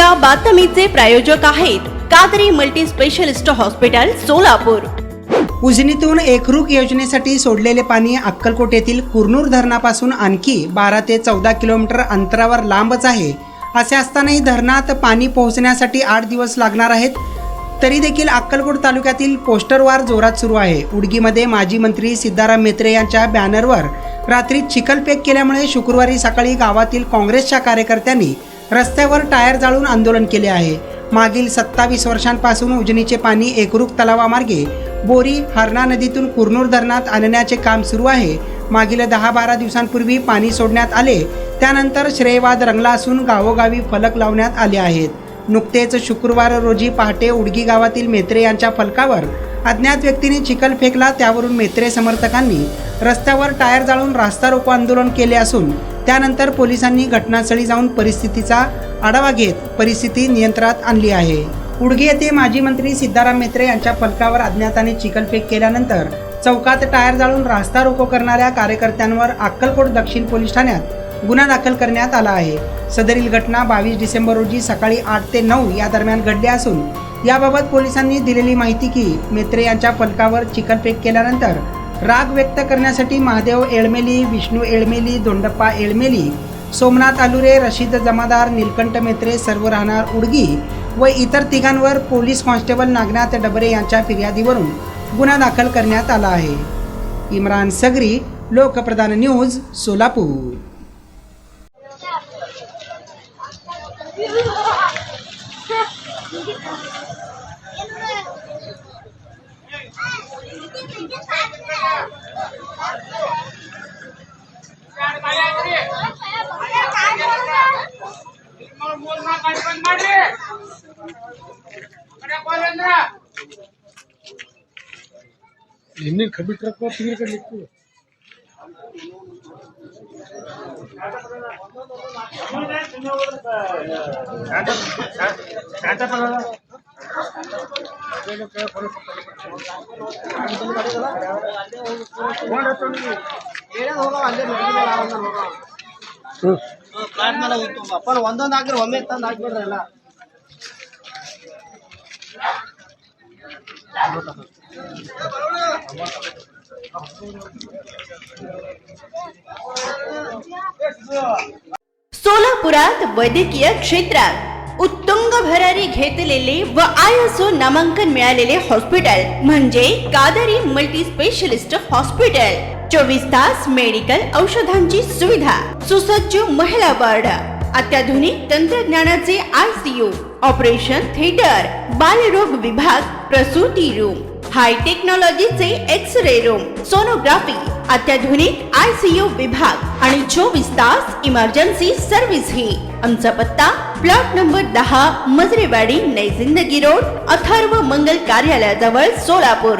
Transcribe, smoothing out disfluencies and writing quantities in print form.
या बातमीचे प्रायोजक आहेत Kadri multi specialist hospital Solapur. उजनीतून एकरूप योजनेसाठी सोडलेले पाणी अक्कलकोट येथील कुरनूर धरणापासून आणखी 12 ते 14 किलोमीटर अंतरावर लांबच आहे। असे असतानाही धरणात पाणी पोहोचण्यासाठी 8 दिवस लागणार आहेत। तरी देखील अक्कलकोट तालुक्यातील पोस्टरवार जोरात सुरू आहे। उडगीमध्ये माजी मंत्री सिद्धाराम म्हेत्रे यांच्या बॅनरवर रात्री चिखलफेक केल्यामुळे शुक्रवारी सकाळी गावातील काँग्रेसच्या कार्यकर्त्यांनी रस्त्यावर टायर जाळून आंदोलन केले आहे। मागील 27 वर्षांपासून उजनीचे पाणी एकरूप तलावामार्गे बोरी हरणा नदीतून कुरनूर धरणात आणण्याचे काम सुरू आहे। मागील 10-12 दिवसांपूर्वी पाणी सोडण्यात आले, त्यानंतर श्रेयवाद रंगला असून गावोगावी फलक लावण्यात आले आहेत। नुकतेच शुक्रवार रोजी पहाटे उडगी गावातील म्हेत्रे यांच्या फलकावर अज्ञात व्यक्तीने चिखल फेकला, त्यावरून म्हेत्रे समर्थकांनी रस्त्यावर टायर जाळून रास्ता रोको आंदोलन केले असून त्यानंतर पोलिसांनी घटनास्थळी जाऊन परिस्थितीचा आढावा घेत परिस्थिती नियंत्रणात आणली आहे। उडगी येथे माजी मंत्री सिद्धाराम म्हेत्रे यांच्या फलकावर अज्ञाताने चिखलफेक केल्यानंतर चौकात टायर जाळून रास्ता रोको करणाऱ्या कार्यकर्त्यांवर अक्कलकोट दक्षिण पोलीस ठाण्यात गुन्हा दाखल करण्यात आला आहे। सदरील घटना 22 डिसेंबर रोजी सकाळी 8 ते 9 या दरम्यान घडली असून याबाबत पोलिसांनी दिलेली माहिती की म्हेत्रे यांच्या फलकावर चिखलफेक केल्यानंतर राग व्यक्त करण्यासाठी महादेव येळमेली, विष्णू येळमेली, दोंडप्पा येळमेली, सोमनाथ आलुरे, रशीद जमादार, नीलकंठ म्हेत्रे सर्व राहणार उडगी व इतर तिघांवर पोलीस कॉन्स्टेबल नागनाथ डबरे यांच्या फिर्यादीवरून गुन्हा दाखल करण्यात आला आहे। इम्रान सगरी, लोकप्रधान न्यूज, सोलापूर। इन्हें कभी ट्रक को फिर कर लिखो अपन ಒಂದೊಂದು ಹಾಕಿದ್ರೆ ಒಮ್ಮೆ ತಂದು ಹಾಕ್ಬಿಡ್ರಲ್ಲ। सोलापुरात वैद्यकीय क्षेत्रात उत्तुंग भरारी घेतलेले व ISO नामांकन मिळालेले हॉस्पिटल म्हणजे कादरी मल्टी स्पेशलिस्ट हॉस्पिटल। 24 तास मेडिकल औषधांची सुविधा, सुसज्ज महिला वार्ड, अत्याधुनिक तंत्रज्ञानाचे ICU, ऑपरेशन थिएटर, बालरोग विभाग, प्रसूती रूम, हाय टेक्नॉलॉजीचे एक्स-रे रूम, सोनोग्राफी, अत्याधुनिक ICU विभाग आणि 24 तास इमर्जन्सी सर्व्हिस ही। आमचा पत्ता प्लॉट नंबर 10 मजरेवाडी, नई जिंदगी रोड, अथर्व मंगल कार्यालयाजवळ, सोलापूर।